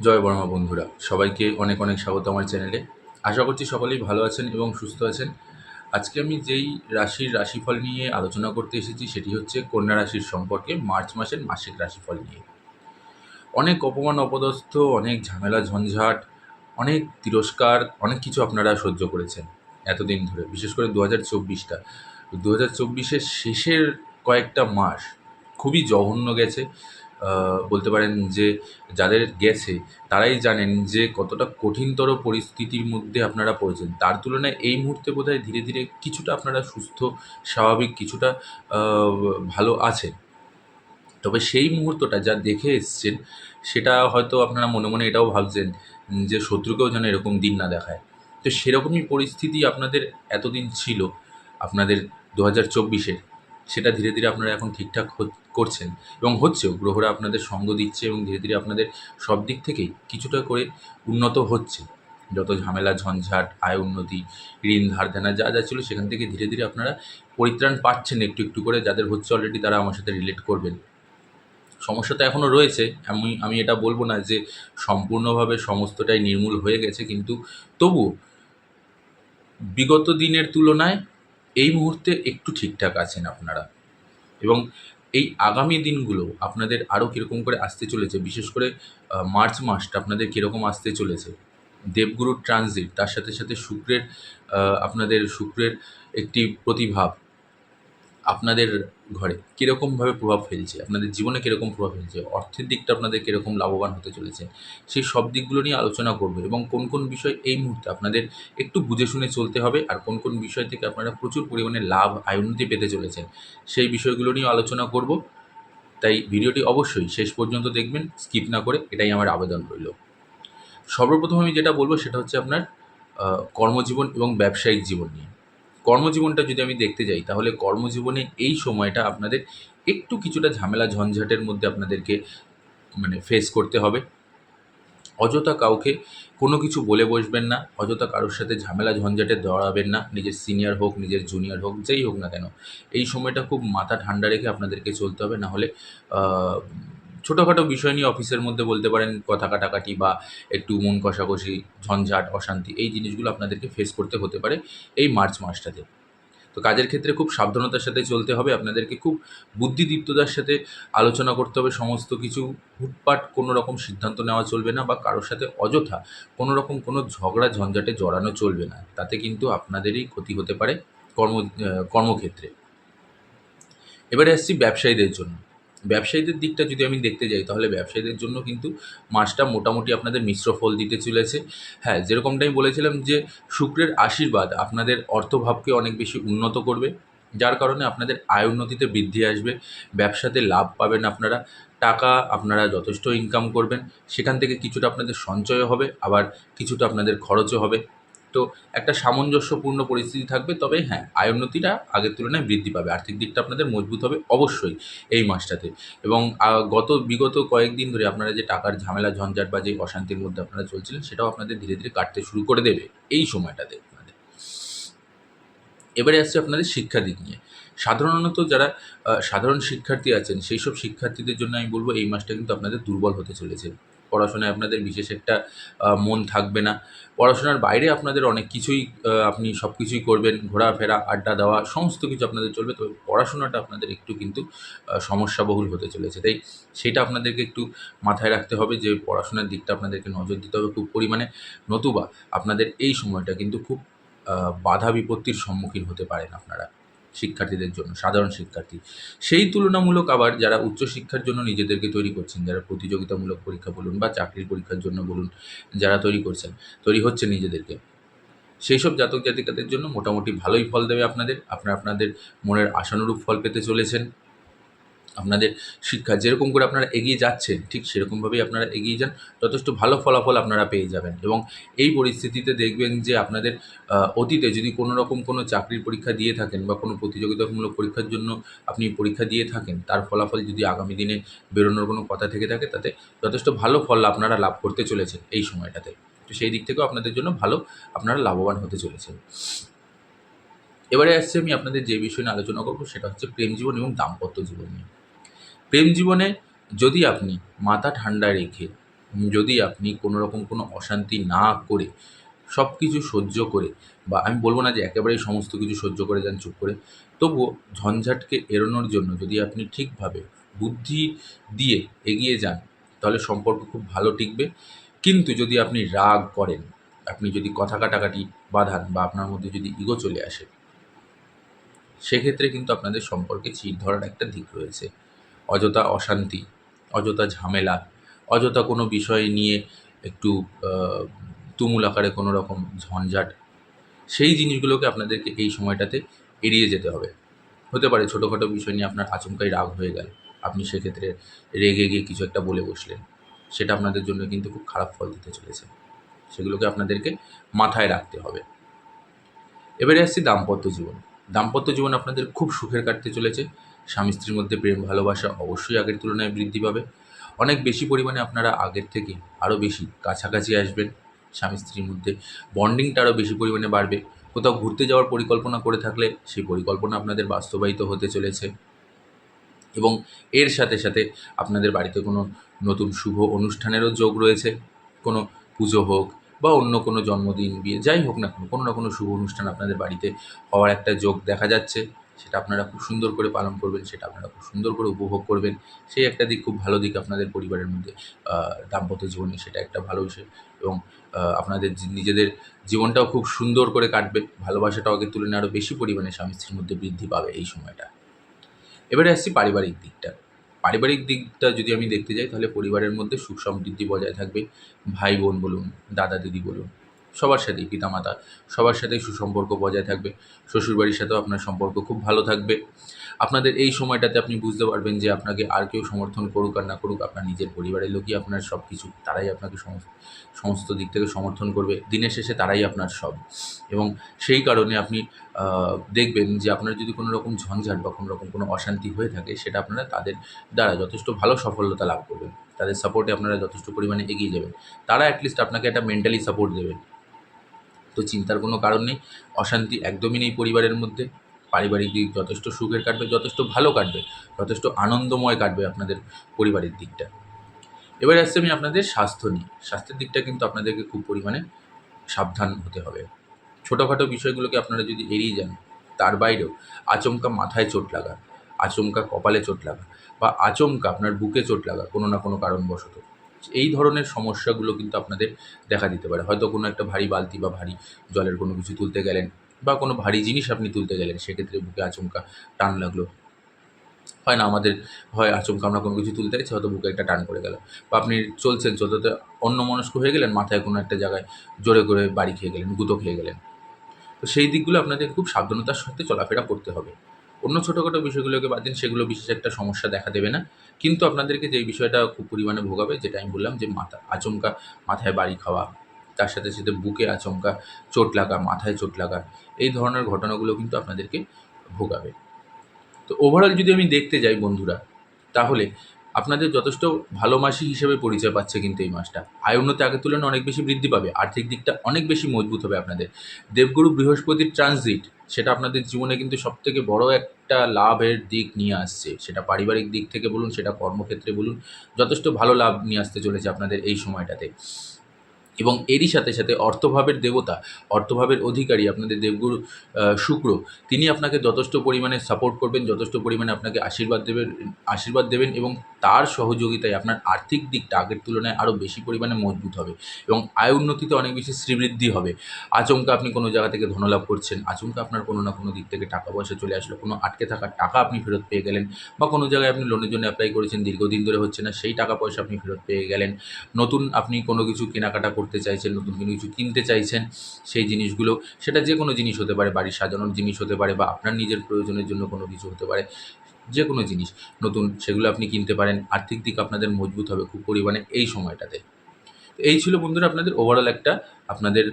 জয় বর্মা বন্ধুরা, সবাইকে অনেক অনেক স্বাগত আমার চ্যানেলে। আশা করছি সকলেই ভালো আছেন এবং সুস্থ আছেন। আজকে আমি যেই রাশির রাশিফল নিয়ে আলোচনা করতে এসেছি সেটি হচ্ছে কন্যা রাশির সম্পর্কে মার্চ মাসের মাসিক রাশিফল নিয়ে। অনেক অপমান অপদস্থ, অনেক ঝামেলা ঝঞ্ঝাট, অনেক তিরস্কার, অনেক কিছু আপনারা সহ্য করেছেন এতদিন ধরে। বিশেষ করে ২০২৪টা ২০২৪-এর শেষের কয়েকটা মাস খুবই জঘন্য গেছে। বলতে পারেন যে যাদের গেছে তারাই জানেন যে কতটা কঠিনতর পরিস্থিতির মধ্যে আপনারা পড়েছেন। তার তুলনায় এই মুহূর্তে বোধহয় ধীরে ধীরে কিছুটা আপনারা সুস্থ, স্বাভাবিক, কিছুটা আ ভালো আছেন। তবে সেই মুহূর্তটা যা দেখে এসছেন, সেটা হয়তো আপনারা মনে মনে এটাও ভাবছেন যে শত্রুকেও যেন এরকম দিন না দেখায়। তো সেরকমই পরিস্থিতি আপনাদের এতদিন ছিল, আপনাদের ২০২৪-এর। সেটা ধীরে ধীরে আপনারা এখন ঠিকঠাক করছেন এবং হচ্ছেও। গ্রহরা আপনাদের সঙ্গ দিচ্ছে এবং ধীরে ধীরে আপনাদের সব দিক থেকেই কিছুটা করে উন্নত হচ্ছে। যত ঝামেলা ঝঞ্ঝাট, আয় উন্নতি, ঋণ ধার দেনা যা যা ছিল সেখান থেকে ধীরে ধীরে আপনারা পরিত্রাণ পাচ্ছেন একটু একটু করে। যাদের হচ্ছে অলরেডি তারা আমার সাথে রিলেট করবেন। সমস্যা তো এখনও রয়েছে। আমি আমি এটা বলব না যে সম্পূর্ণভাবে সমস্তটাই নির্মূল হয়ে গেছে, কিন্তু তবুও বিগত দিনের তুলনায় এই মুহূর্তে একটু ঠিকঠাক আছেন আপনারা। এবং এই আগামী দিনগুলো আপনাদের আরও কীরকম করে আসতে চলেছে, বিশেষ করে মার্চ মাসটা আপনাদের কীরকম আসতে চলেছে। দেবগুরুর ট্রানজিট, তার সাথে সাথে শুক্রের আপনাদের শুক্রের একটি প্রতিভাব আপনাদের ঘরে কীরকমভাবে প্রভাব ফেলছে, আপনাদের জীবনে কীরকম প্রভাব ফেলছে, অর্থের দিকটা আপনাদের কীরকম লাভবান হতে চলেছে, সেই সব দিকগুলো নিয়ে আলোচনা করব। এবং কোন কোন বিষয় এই মুহূর্তে আপনাদের একটু বুঝে শুনে চলতে হবে, আর কোন কোন বিষয় থেকে আপনারা প্রচুর পরিমাণে লাভ, আয় উন্নতি পেতে চলেছেন, সেই বিষয়গুলো নিয়ে আলোচনা করব। তাই ভিডিওটি অবশ্যই শেষ পর্যন্ত দেখবেন, স্কিপ না করে, এটাই আমার আবেদন রইল। সর্বপ্রথম আমি যেটা বলব সেটা হচ্ছে আপনার কর্মজীবন এবং ব্যবসায়িক জীবন নিয়ে। কর্মজীবনটা যদি আমি দেখতে যাই, তাহলে কর্মজীবনে এই সময়টা আপনাদের একটু কিছুটা ঝামেলা ঝঞ্ঝাটের মধ্যে আপনাদেরকে ফেস করতে হবে। অযথা কাউকে কোনো কিছু বলে বসবেন না, অযথা কারোর সাথে ঝামেলা ঝঞ্ঝাটে জড়াবেন না। নিজের সিনিয়র হোক, নিজের জুনিয়র হোক, যেই হোক না কেন, এই সময়টা খুব মাথা ঠান্ডা রেখে আপনাদেরকে চলতে হবে। নাহলে ছোটোখাটো বিষয় নিয়ে অফিসের মধ্যে বলতে পারেন কথা কাটাকাটি বা একটু মন কষাকষি, ঝঞ্ঝাট, অশান্তি, এই জিনিসগুলো আপনাদেরকে ফেস করতে হতে পারে এই মার্চ মাসটাতে। তো কাজের ক্ষেত্রে খুব সাবধানতার সাথে চলতে হবে। আপনাদেরকে খুব বুদ্ধিদীপ্ততার সাথে আলোচনা করতে হবে সমস্ত কিছু। হুটপাট কোনো রকম সিদ্ধান্ত নেওয়া চলবে না, বা কারোর সাথে অযথা কোনো রকম কোনো ঝগড়া ঝঞ্ঝাটে জড়ানো চলবে না। তাতে কিন্তু আপনাদেরই ক্ষতি হতে পারে কর্মক্ষেত্রে। এবারে আসছি ব্যবসায়ীদের জন্য। ব্যবসায়ীদের দিকটা যদি আমি দেখতে যাই, তাহলে ব্যবসায়ীদের জন্য কিন্তু মাসটা মোটামুটি আপনাদের মিশ্র ফল দিতে চলেছে। হ্যাঁ, যেরকমটা আমি বলেছিলাম যে শুক্রের আশীর্বাদ আপনাদের অর্থভাবকে অনেক বেশি উন্নত করবে, যার কারণে আপনাদের আয় উন্নতিতে বৃদ্ধি আসবে। ব্যবসাতে লাভ পাবেন আপনারা। টাকা আপনারা যথেষ্ট ইনকাম করবেন। সেখান থেকে কিছুটা আপনাদের সঞ্চয়ও হবে, আবার কিছুটা আপনাদের খরচও হবে। তো একটা সামঞ্জস্যপূর্ণ পরিস্থিতি থাকবে। তবে হ্যাঁ, আয় উন্নতিটা আগের তুলনায় বৃদ্ধি পাবে। আর্থিক দিকটা আপনাদের মজবুত হবে অবশ্যই এই মাসটাতে। এবং বিগত কয়েকদিন ধরে আপনারা যে টাকার ঝামেলা ঝঞ্ঝাট বা যে অশান্তির মধ্যে আপনারা চলছিলেন, সেটাও আপনাদের ধীরে ধীরে কাটতে শুরু করে দেবে এই সময়টাতে আপনাদের। এবারে আসছে আপনাদের শিক্ষা দিক নিয়ে। সাধারণত যারা সাধারণ শিক্ষার্থী আছেন, সেই সব শিক্ষার্থীদের জন্য আমি বলব এই মাসটা কিন্তু আপনাদের দুর্বল হতে চলেছে। পড়াশোনায় আপনাদের বিশেষ একটা মন থাকবে না। পড়াশোনার বাইরে আপনাদের অনেক কিছুই আপনি সব কিছুই করবেন। ঘোরাফেরা, আড্ডা দেওয়া, সমস্ত কিছু আপনাদের চলবে। তবে পড়াশোনাটা আপনাদের একটু কিন্তু সমস্যাবহুল হতে চলেছে। তাই সেটা আপনাদেরকে একটু মাথায় রাখতে হবে যে পড়াশোনার দিকটা আপনাদেরকে নজর দিতে হবে খুব পরিমাণে। নতুবা আপনাদের এই সময়টা কিন্তু খুব বাধা বিপত্তির সম্মুখীন হতে পারেন আপনারা, শিক্ষার্থীদের জন্য, সাধারণ শিক্ষার্থী। সেই তুলনামূলক আবার যারা উচ্চশিক্ষার জন্য নিজেদেরকে তৈরি করছেন, যারা প্রতিযোগিতামূলক পরীক্ষা বলুন বা চাকরির পরীক্ষার জন্য বলুন, যারা তৈরি হচ্ছেন নিজেদেরকে, সেই সব জাতক জাতিকাদের জন্য মোটামুটি ভালোই ফল দেবে আপনাদের। আপনারা আপনাদের মনের আশানুরূপ ফল পেতে চলেছেন। আপনাদের শিক্ষা যেরকম করে আপনারা এগিয়ে যাচ্ছেন, ঠিক সেরকমভাবেই আপনারা এগিয়ে যান। যথেষ্ট ভালো ফলাফল আপনারা পেয়ে যাবেন। এবং এই পরিস্থিতিতে দেখবেন যে আপনাদের অতীতে যদি কোনো রকম কোনো চাকরির পরীক্ষা দিয়ে থাকেন বা কোনো প্রতিযোগিতামূলক পরীক্ষার জন্য আপনি পরীক্ষা দিয়ে থাকেন, তার ফলাফল যদি আগামী দিনে বেরোনোর কোনো কথা থেকে থাকে, তাতে যথেষ্ট ভালো ফল আপনারা লাভ করতে চলেছেন এই সময়টাতে। তো সেই দিক থেকেও আপনাদের জন্য ভালো, আপনারা লাভবান হতে চলেছেন। এবারে আসছি আমি আপনাদের যে বিষয় নিয়ে আলোচনা করব, সেটা হচ্ছে প্রেম জীবন এবং দাম্পত্য জীবন নিয়ে। প্রেম জীবনে যদি আপনি মাথা ঠান্ডা রেখে যদি আপনি কোনো রকম কোনো অশান্তি না করে, সব কিছু সহ্য করে, বা আমি বলব না যে একেবারেই সমস্ত কিছু সহ্য করে যান চুপ করে, তবুও ঝঞ্ঝাটকে এড়োনোর জন্য যদি আপনি ঠিকভাবে বুদ্ধি দিয়ে এগিয়ে যান, তাহলে সম্পর্ক খুব ভালো টিকবে। কিন্তু যদি আপনি রাগ করেন, আপনি যদি কথা কাটাকাটি বাঁধান, বা আপনার মধ্যে যদি ইগো চলে আসে, সেক্ষেত্রে কিন্তু আপনাদের সম্পর্কে চিড় ধরার একটা দিক রয়েছে। অযথা অশান্তি, অযথা ঝামেলা, অযথা কোনো বিষয় নিয়ে একটু আ তুমুল আকারে কোনো রকম ঝঞ্ঝাট, সেই জিনিসগুলোকে আপনাদেরকে এই সময়টাতে এড়িয়ে যেতে হবে। হতে পারে ছোটোখাটো বিষয় নিয়ে আপনার আচমকাই রাগ হয়ে গেল। আপনি সেক্ষেত্রে রেগে গিয়ে কিছু একটা বলে বসলেন। সেটা আপনাদের জন্য কিন্তু খুব খারাপ ফল দিতে চলেছে। সেগুলোকে আপনাদেরকে মাথায় রাখতে হবে। এবারে আসছি দাম্পত্য জীবন। দাম্পত্য জীবন আপনাদের খুব সুখের কাটতে চলেছে। স্বামী-স্ত্রীর মধ্যে প্রেম ভালোবাসা অবশ্যই আগের তুলনায় বৃদ্ধি পাবে। অনেক বেশি পরিমাণে আপনারা আগের থেকে আরও বেশি কাছাকাছি আসবেন। স্বামী-স্ত্রীর মধ্যে বন্ডিংটা আরও বেশি পরিমাণে বাড়বে। কোথাও ঘুরতে যাওয়ার পরিকল্পনা করে থাকলে সেই পরিকল্পনা আপনাদের বাস্তবায়িত হতে চলেছে। এবং এর সাথে সাথে আপনাদের বাড়িতে কোনো নতুন শুভ অনুষ্ঠানেরও যোগ রয়েছে। কোনো পুজো হোক বা অন্য কোনো জন্মদিন, বিয়ে যাই হোক না কেন, কোনো না কোনো শুভ অনুষ্ঠান আপনাদের বাড়িতে হওয়ার একটা যোগ দেখা যাচ্ছে। সেটা আপনারা খুব সুন্দর করে পালন করবেন, সেটা আপনারা খুব সুন্দর করে উপভোগ করবেন। সেই একটা দিক, খুব ভালো দিক আপনাদের পরিবারের মধ্যে দাম্পত্য জীবনে, সেটা একটা ভালো বিষয়। এবং আপনাদের নিজেদের জীবনটাও খুব সুন্দর করে কাটবে। ভালোবাসাটাও আগের তুলনায় আরও বেশি পরিমাণে স্বামী-স্ত্রীর মধ্যে বৃদ্ধি পাবে এই সময়টা। এবারে আসছি পারিবারিক দিকটা। পারিবারিক দিকটা যদি আমি দেখতে যাই, তাহলে পরিবারের মধ্যে সুখ সমৃদ্ধি বজায় থাকবে। ভাই-বোন বলুন, দাদা-দিদি বলুন, সবার সাথেই, পিতা-মাতা, সবার সাথেই সুসম্পর্ক বজায় থাকবে। শ্বশুরবাড়ির সাথেও আপনার সম্পর্ক খুব ভালো থাকবে। আপনাদের এই সময়টাতে আপনি বুঝতে পারবেন যে আপনাকে আর কেউ সমর্থন করুক আর না করুক, আপনার নিজের পরিবারের লোকই আপনার সবকিছু। তারাই আপনাকে সমস্ত দিক থেকে সমর্থন করবে। দিনের শেষে তারাই আপনার সব। এবং সেই কারণে আপনি দেখবেন যে আপনার যদি কোনো রকম ঝঞ্ঝাট বা কোনো রকম কোনো অশান্তি হয়ে থাকে, সেটা আপনারা তাদের দ্বারা যথেষ্ট ভালো সফলতা লাভ করবেন। তাদের সাপোর্টে আপনারা যথেষ্ট পরিমাণে এগিয়ে যাবেন। তারা অ্যাটলিস্ট আপনাকে একটা মেন্টালি সাপোর্ট দেবে। তো চিন্তার কোনো কারণ নেই। অশান্তি একদমই নেই পরিবারের মধ্যে। পারিবারিক দিক যথেষ্ট সুখের কাটবে, যথেষ্ট ভালো কাটবে, যথেষ্ট আনন্দময় কাটবে আপনাদের পরিবারের দিকটা। এবারে আসছি আমি আপনাদের স্বাস্থ্য নিয়ে। স্বাস্থ্যের দিকটা কিন্তু আপনাদেরকে খুব পরিমাণে সাবধান হতে হবে। ছোটোখাটো বিষয়গুলোকে আপনারা যদি এড়িয়ে যান, তার বাইরেও আচমকা মাথায় চোট লাগা, আচমকা কপালে চোট লাগা, বা আচমকা আপনার বুকে চোট লাগা কোনো না কোনো কারণবশত, এই ধরনের সমস্যাগুলো কিন্তু আপনাদের দেখা দিতে পারে। হয়তো কোনো একটা ভারী বালতি বা ভারী জলের কোনো কিছু তুলতে গেলেন, বা কোনো ভারী জিনিস আপনি তুলতে গেলেন, সেক্ষেত্রে বুকে আচমকা টান লাগলো। হয় না আমাদের, হয় আচমকা আমরা কোনো কিছু তুলতে গেছি, হয়তো বুকে একটা টান পড়ে গেল, বা আপনি চলছেন চলতে অন্যমনস্ক হয়ে গেলেন, মাথায় কোনো একটা জায়গায় জোরে করে বাড়ি খেয়ে গেলেন, গুঁতো খেয়ে গেলেন। তো সেই দিকগুলো আপনাদের খুব সাবধানতার সাথে চলাফেরা করতে হবে। অন্য ছোটোখাটো বিষয়গুলোকে বাদ দিন, সেগুলো বিশেষ একটা সমস্যা দেখা দেবে না। কিন্তু আপনাদেরকে যেই বিষয়টা খুব পরিমাণে ভোগাবে, যেটা আমি বললাম যে আচমকা মাথায় বাড়ি খাওয়া, তার সাথে সাথে বুকে আচমকা চোট লাগা, মাথায় চোট লাগা, এই ধরনের ঘটনাগুলো কিন্তু আপনাদেরকে ভোগাবে। তো ওভারঅল যদি আমি দেখতে যাই বন্ধুরা, তাহলে আপনাদের যথেষ্ট ভালো মাসি হিসেবে পরিচয় পাচ্ছে কিন্তু এই মাসটা। আয় উন্নতি আগের তুলনায় অনেক বেশি বৃদ্ধি পাবে। আর্থিক দিকটা অনেক বেশি মজবুত হবে আপনাদের। দেবগুরু বৃহস্পতির ট্রানজিট, সেটা আপনাদের জীবনে কিন্তু সবথেকে বড় একটা লাভের দিক নিয়ে আসছে। সেটা পারিবারিক দিক থেকে বলুন, সেটা কর্মক্ষেত্রে বলুন, যথেষ্ট ভালো লাভ নিয়ে আসতে চলেছে আপনাদের এই সময়টাতে। এবং এরই সাথে সাথে অর্থভাবের দেবতা, অর্থভাবের অধিকারী আপনাদের দেবগুরু শুক্র, তিনি আপনাকে যথেষ্ট পরিমাণে সাপোর্ট করবেন, যথেষ্ট পরিমাণে আপনাকে আশীর্বাদ দেবেন, এবং তার সহযোগিতায় আপনার আর্থিক দিকটা আগের তুলনায় আরও বেশি পরিমাণে মজবুত হবে, এবং আয় উন্নতিতে অনেক বেশি শ্রীবৃদ্ধি হবে। আচমকা আপনি কোনো জায়গা থেকে ধনলাভ করছেন, আচমকা আপনার কোনো না কোনো দিক থেকে টাকা পয়সা চলে আসলো, কোনো আটকে থাকা টাকা আপনি ফেরত পেয়ে গেলেন, বা কোনো জায়গায় আপনি লোনের জন্য অ্যাপ্লাই করেছেন, দীর্ঘদিন ধরে হচ্ছে না, সেই টাকা পয়সা আপনি ফেরত পেয়ে গেলেন। নতুন আপনি কোনো কিছু কেনাকাটা করতে চাইছেন, নতুন কোনো কিছু কিনতে চাইছেন, সেই জিনিসগুলো, সেটা যে কোনো জিনিস হতে পারে, বাড়ির সাজানোর জিনিস হতে পারে, বা আপনার নিজের প্রয়োজনের জন্য কোনো কিছু হতে পারে, যে কোনো জিনিস নতুন, সেগুলো আপনি কিনতে পারেন। আর্থিক দিক আপনাদের মজবুত হবে খুব পরিমাণে এই সময়টাতে। তো এই ছিল বন্ধুরা আপনাদের ওভারঅল একটা, আপনাদের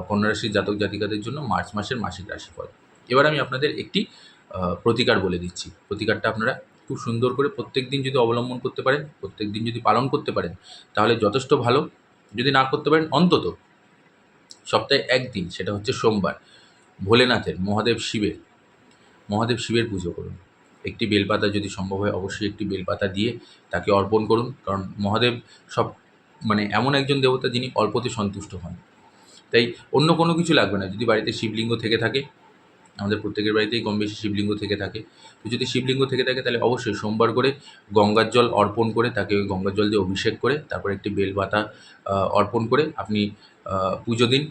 কন্যা রাশির জাতক জাতিকাদের জন্য মার্চ মাসের মাসিক রাশিফল। এবার আমি আপনাদের একটি প্রতিকার বলে দিচ্ছি। প্রতিকারটা আপনারা খুব সুন্দর করে প্রত্যেকদিন যদি অবলম্বন করতে পারেন, প্রত্যেকদিন যদি পালন করতে পারেন, তাহলে যথেষ্ট ভালো। যদি না করতে পারেন, অন্তত সপ্তাহে ১ দিন, সেটা হচ্ছে সোমবার, ভোলেনাথের, মহাদেব শিবের পুজো করুন। একটি বেলপাতা যদি সম্ভব হয়, অবশ্যই একটি বেলপাতা দিয়ে তাকে অর্পণ করুন। কারণ মহাদেব সব মানে এমন একজন দেবতা যিনি অল্পতে সন্তুষ্ট হন। তাই অন্য কোনো কিছু লাগবে না। যদি বাড়িতে শিবলিঙ্গ থেকে থাকে, আমাদের প্রত্যেকের বাড়িতেই কম বেশি শিবলিঙ্গ থেকে থাকে। তো যদি শিবলিঙ্গ থেকে থাকে তাহলে অবশ্যই সোমবার করে গঙ্গার জল অর্পণ করে, তাকে ওই গঙ্গার জল দিয়ে অভিষেক করে, তারপরে একটি বেলপাতা অর্পণ করে আপনি পুজো দিন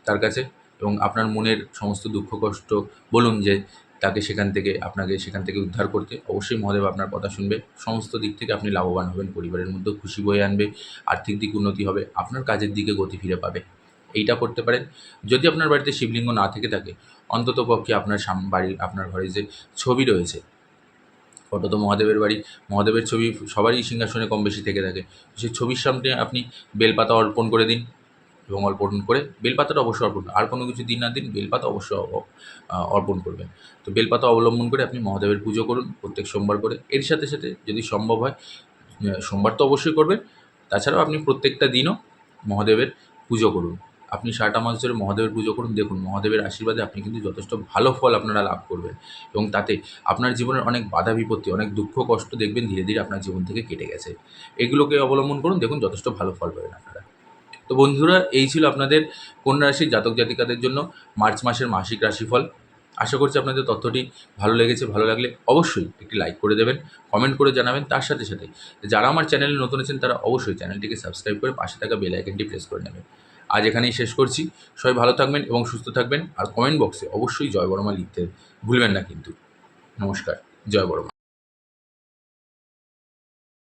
তার কাছে, এবং আপনার মনের সমস্ত দুঃখ কষ্ট বলুন যে তাকে আপনাকে সেখান থেকে উদ্ধার করতে। অবশ্যই মহাদেব আপনার কথা শুনবে। সমস্ত দিক থেকে আপনি লাভবান হবেন, পরিবারের মধ্যেও খুশি বয়ে আনবে, আর্থিক দিক উন্নতি হবে, আপনার কাজের দিকে গতি ফিরে পাবে। এইটা করতে পারেন। যদি আপনার বাড়িতে শিবলিঙ্গ না থেকে থাকে, অন্ততপক্ষে আপনার ঘরে যে ছবি রয়েছে, ওটা তো মহাদেবের বাড়ি, মহাদেবের ছবি সবারই সিংহাসনে কম বেশি থেকে থাকে। সেই ছবির সামনে আপনি বেলপাতা অর্পণ করে দিন, এবং অর্পণ করে বেলপাতাটা অবশ্যই অর্পণ, আর কোনো কিছু দিন না দিন, বেলপাতা অবশ্যই অর্পণ করবেন। তো বেলপাতা অবলম্বন করে আপনি মহাদেবের পুজো করুন প্রত্যেক সোমবার করে। এর সাথে সাথে যদি সম্ভব হয়, সোমবার তো অবশ্যই করবেন, তাছাড়াও আপনি প্রত্যেকটা দিনও মহাদেবের পুজো করুন। আপনি সারাটা মাস ধরে মহাদেবের পুজো করুন, দেখুন মহাদেবের আশীর্বাদে আপনি কিন্তু যথেষ্ট ভালো ফল আপনারা লাভ করবেন, এবং তাতে আপনার জীবনের অনেক বাধা বিপত্তি, অনেক দুঃখ কষ্ট দেখবেন ধীরে ধীরে আপনার জীবন থেকে কেটে গেছে। এগুলোকে অবলম্বন করুন, দেখুন যথেষ্ট ভালো ফল পাবেন আপনারা। তো বন্ধুরা, এই ছিল আপনাদের কন্যা রাশির জাতক জাতিকাদের জন্য মার্চ মাসের মাসিক রাশিফল। আশা করছি আপনাদের তথ্যটি ভালো লেগেছে। ভালো লাগলে অবশ্যই একটি লাইক করে দেবেন, কমেন্ট করে জানাবেন। তার সাথে সাথে যারা আমার চ্যানেলে নতুন আছেন তারা অবশ্যই চ্যানেলটিকে সাবস্ক্রাইব করে পাশে থাকা বেল আইকনটি প্রেস করে নেবেন। আজ এখানেই শেষ করছি। সবাই ভালো থাকবেন এবং সুস্থ থাকবেন, আর কমেন্ট বক্সে অবশ্যই জয় বড়মা লিখতে ভুলবেন না কিন্তু। নমস্কার। জয় বড়মা।